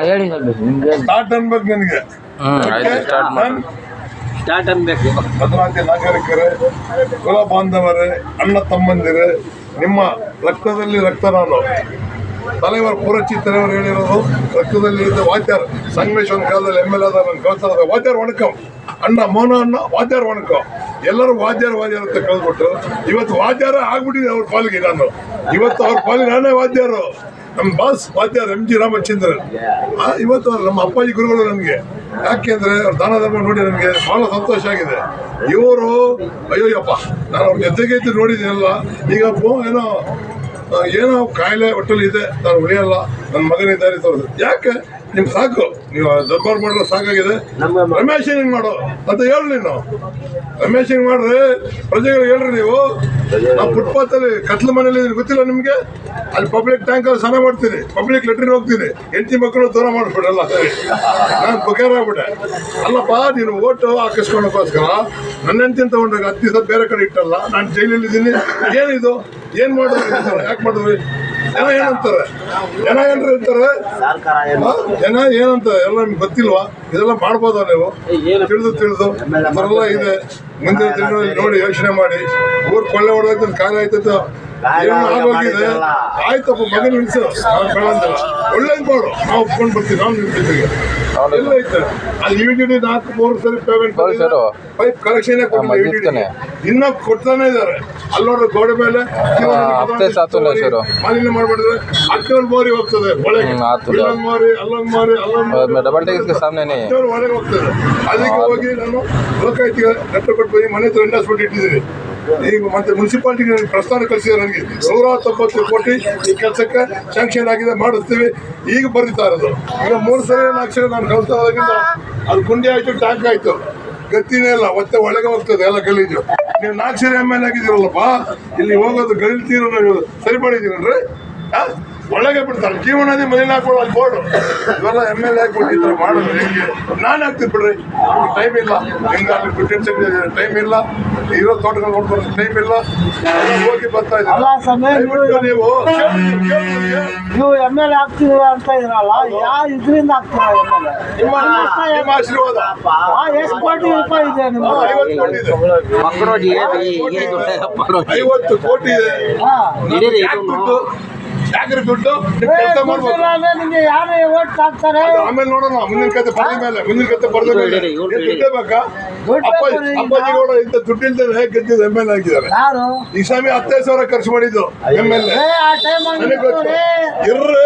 ಹೇಳಿ ನಿಮ್ಗೆ ಸ್ಟಾರ್ಟ್ ಅನ್ಬೇಕು ನನಗೆ. ಸ್ಟಾರ್ಟ್ ಅನ್ಬೇಕು. ಭದ್ರಾಂತಿ ನಾಗರಿಕರೇ, ಕುಲ ಬಾಂಧವರೇ, ಅಣ್ಣ ತಮ್ಮಂದಿರೇ, ನಿಮ್ಮ ರಕ್ತದಲ್ಲಿ ರಕ್ತ ನಾನು. தலைவர் புரட்சி தலைவர் ಹೇಳಿರೋದು ರಕ್ತದಲ್ಲಿ ಇದ್ದ ವಾದ್ಯಾರ್ ಸಂಗಮೇಶ್ವರ ಕಾಲದಲ್ಲಿ MLA ಆದ ನನ್ನ ಕಳ್ಸದ ವಾದ್ಯಾರ್ ವಣಕಂ ಅಣ್ಣ ಮೋನ ಅಣ್ಣ ವಾದ್ಯಾರ್ ವಣಕಂ. ಎಲ್ಲರೂ ವಾದ್ಯಾರ್ ಅಂತ ಕಳ್ದ್ಬಿಟ್ಟು ಇವತ್ತು ವಾದ್ಯಾರ ಆಗ್ಬಿಟ್ಟಿದೆ ಅವ್ರ ಪಾಲಿಗೆ. ನಾನು ಇವತ್ತು ಅವ್ರ ಪಾಲಿಗೆ ನಾನೇ ವಾದ್ಯಾರು. ನಮ್ಮ ಬಾಸ್ ವಾದ್ಯಾರ್ MG ರಾಮಚಂದ್ರನ್. ಇವತ್ತು ನಮ್ಮ ಅಪ್ಪಾಜಿ ಗುರುಗಳು ನನಗೆ. ಯಾಕೆಂದ್ರೆ ಅವ್ರ ದಾನ ಧರ್ಮ ನೋಡಿ ನನಗೆ ಬಹಳ ಸಂತೋಷ ಆಗಿದೆ. ಇವರು ಅಯ್ಯೋಯ್ಯಪ್ಪ ನಾನು ಅವ್ರ ಜೊತೆಗೆ ಇದ್ದು ನೋಡಿದ್ದೀನಲ್ಲ. ಈಗ ಏನೋ ಕಾಯಿಲೆ ಒಟ್ಟಲ್ಲಿ ಇದೆ, ನಾನು ಉಳಿಯಲ್ಲ, ನನ್ನ ಮಗನಿದ್ದಾರೆ ತೋರಿದ್ರು. ಯಾಕೆ ನಿಮ್ಗೆ ಸಾಕು, ನೀವು ದರ್ಬಾರ್ ಮಾಡಿರೋ ಸಾಕಾಗಿದೆ. ರಮೇಶ್ ಹಿಂಗೆ ಮಾಡೋ ಅಂತ ಹೇಳಿ ನೀನು. ರಮೇಶ್ ಹಿಂಗೆ ಮಾಡ್ರಿ, ಪ್ರಜೆಗಳಿಗೆ ಹೇಳ್ರಿ. ನೀವು ನಾವು ಫುಟ್ಪಾತಲ್ಲಿ ಕತ್ಲ ಮನೇಲಿ ಗೊತ್ತಿಲ್ಲ ನಿಮಗೆ? ಅಲ್ಲಿ ಪಬ್ಲಿಕ್ ಟ್ಯಾಂಕಲ್ಲಿ ಸ್ನಾನ ಮಾಡ್ತೀನಿ, ಪಬ್ಲಿಕ್ ಲೆಟ್ರಿನ್ ಹೋಗ್ತೀನಿ, ಹೆಂಡತಿ ಮಕ್ಕಳು ದೂರ ಮಾಡಿಬಿಡಲ್ಲ. ಸರಿ, ನಾನು ಬುಕೇರ್ ಆಗ್ಬಿಟ್ಟೆ. ಅಲ್ಲಪ್ಪ ನೀನು ಓಟು ಹಾಕಿಸ್ಕೊಳಕ್ಕೋಸ್ಕರ ನನ್ನ ಹೆಂಡತಿನ ತಗೊಂಡಾಗ 10 ದಿವಸ ಬೇರೆ ಕಡೆ ಇಟ್ಟಲ್ಲ. ನಾನು ಜೈಲಲ್ಲಿದ್ದೀನಿ. ಏನಿದು ಏನು ಮಾಡಿದ್ರು? ಯಾಕೆ ಮಾಡಿದ್ರಿ? ಜನ ಏನಂತಾರೆ? ಜನ ಏನ್ರಿ ಅಂತಾರೆ? ಜನ ಏನಂತ ಎಲ್ಲ ನಿಮ್ಗೆ ಗೊತ್ತಿಲ್ವಾ? ಇದೆಲ್ಲ ಮಾಡ್ಬೋದ ನೀವು? ತಿಳಿದು ಅದರೆಲ್ಲ ಇದೆ. ಮುಂದಿನ ದಿನಗಳಲ್ಲಿ ನೋಡಿ ಯೋಚನೆ ಮಾಡಿ. ಊರು ಕೊಳ್ಳೆ ಹೊಡೆದ ಕಾಲ ಆಯ್ತದ ಆಗೋಗಿದೆ. ಆಯ್ತಪ್ಪ, ಮಗನ ನಿಲ್ಸು, ನಾನು ಬೇಡಂದಿಲ್ಲ. ಒಳ್ಳೇದು ಮಾಡು, ನಾವು ಒಪ್ಕೊಂಡು ಬರ್ತೀವಿ. ನಾವು ನಿಮ್ಮ ಜೊತೆಗೆ ಎಲ್ಲ ಐತೆ. ಅಲ್ಲಿ ಯುಜಿಡಿ 4-3 ಸರಿ ಪೇಮೆಂಟ್ ಪೈಪ್ ಕಲೆಕ್ಷನ್ ಇನ್ನೂ ಕೊಡ್ತಾನೆ ಇದ್ದಾರೆ. ಅಲ್ಲಿ ನೋಡ್ರಿ ಗೋಡೆ ಮೇಲೆ ಮಾಲಿನ್ಯ ಮಾಡ್ಬಿಡಿದ್ರೆ ಅಕ್ಕಲ್ ಮೋರಿ ಹೋಗ್ತದೆ ಒಳಗೆ. ಇಲ್ಲೊಂದು ಮೋರಿ, ಅಲ್ಲೊಂದು ಮೋರಿ, ಒಳಗೆ ಹೋಗ್ತದೆ. ಅದಕ್ಕೆ ಹೋಗಿ ನಾನು ಲೋಕಾಯುಕ್ತಿಗೆ ಲೆಟರ್ ಕೊಟ್ಟು ಮನೆ ಹತ್ರ ಇಂಡಸ್ಟ್ಮೆಂಟ್ ಇಟ್ಟಿದ್ದೀನಿ. ಈಗ ಮತ್ತೆ ಮುನ್ಸಿಪಾಲಿಟಿಗೆ ಪ್ರಸ್ತಾವ ಕಳಿಸಿದ್ರೆ ನನಗೆ 190 ಕೋಟಿ ಈ ಕೆಲಸಕ್ಕೆ ಸ್ಯಾಂಕ್ಷನ್ ಆಗಿದೆ, ಮಾಡಿಸ್ತೀವಿ. ಈಗ ಬರೀತಾ ಇರೋದು. ಈಗ 3 ಸರಿ 4 ಸರಿ ನಾನು ಕಳಿಸ್ತಾ ಹೋದಾಗಿಂದ ಅದು ಗುಂಡಿ ಆಯಿತು, ಟ್ಯಾಂಕ್ ಆಯಿತು, ಗತಿನೇ ಇಲ್ಲ. ಮತ್ತೆ ಒಳಗೆ ಹೋಗ್ತದೆ ಎಲ್ಲ ಗಲೀಜು. ನೀವು 4 ಸರಿ MLA ಆಗಿದ್ದೀರಲ್ಲಪ್ಪ, ಇಲ್ಲಿ ಹೋಗೋದು ಗಲೀಜು ನೀವು ಸರಿ ಮಾಡಿದ್ದೀರಲ್ರಿ? ಒಳಗೆ ಬಿಡ್ತಾರೆ. ಜೀವನದಿ ಮನೇಲಿ ಹಾಕೊಳ್ಳೋ ಅಲ್ಲಿ ಬೋರ್ಡು. ಇವೆಲ್ಲ MLA ಹಾಕ್ಬಿಟ್ಟಿದ್ರೆ ಮಾಡೋದು ಹೆಂಗೆ? ನಾನು ಹಾಕ್ತೀನಿ ಬಿಡ್ರಿ, ಟೈಮ್ ಇಲ್ಲ. ನಿಮ್ಗೆ ಅಲ್ಲಿ ಬಿಟ್ಟಿರ್ಸಕ್ಕೆ ಟೈಮ್ ಇಲ್ಲ, ಇರೋ ತೋಟಗಳು ನೋಡ್ಕೊಂಡು ಟೈಮ್ ಇಲ್ಲ. ಹೋಗಿ ಬರ್ತಾ ಇದ್ದೀವಿ. ನೀವು MLA ಆಗ್ತೀವಿ ಅಂತ ಇದ್ರಲ್ಲ, ಯಾವ ಇದರಿಂದ ಆಗ್ತೀರಾ MLA? ನಿಮ್ಮ ಆಶೀರ್ವಾದ. ಎಷ್ಟು ಕೋಟಿ ರೂಪಾಯಿ ಇದೆ ನಿಮ್ಗೆ? 50 ಕೋಟಿ ಇದೆ. 50 ಕೋಟಿ ಇದೆ. ಯಾಕ್ರಿ ದುಡ್ಡು? ಕೆಲಸ ಮಾಡ್ಬೋದು. ನಿಮ್ಗೆ ಯಾರು ಓಟ್ ಹಾಕ್ತಾರೆ? ಆಮೇಲೆ ನೋಡೋಣ, ಮುಂದಿನ ಕತೆ ಬರೆದ ಮೇಲೆ. ದುಡ್ಡೇ ಬೇಕಾ? ಅಪ್ಪಾಜಿಗೌಡ ಇಂಥ ದುಡ್ಡಿಲ್ದೇ ಗೆದ್ದಿದ್ದು MLA ಆಗಿದ್ದಾರೆ. ಈ ಸ್ವಾಮಿ 15,000 ಖರ್ಚು ಮಾಡಿದ್ದು MLA. ಆ ಟೈಮ್ ಇರ್ರಿ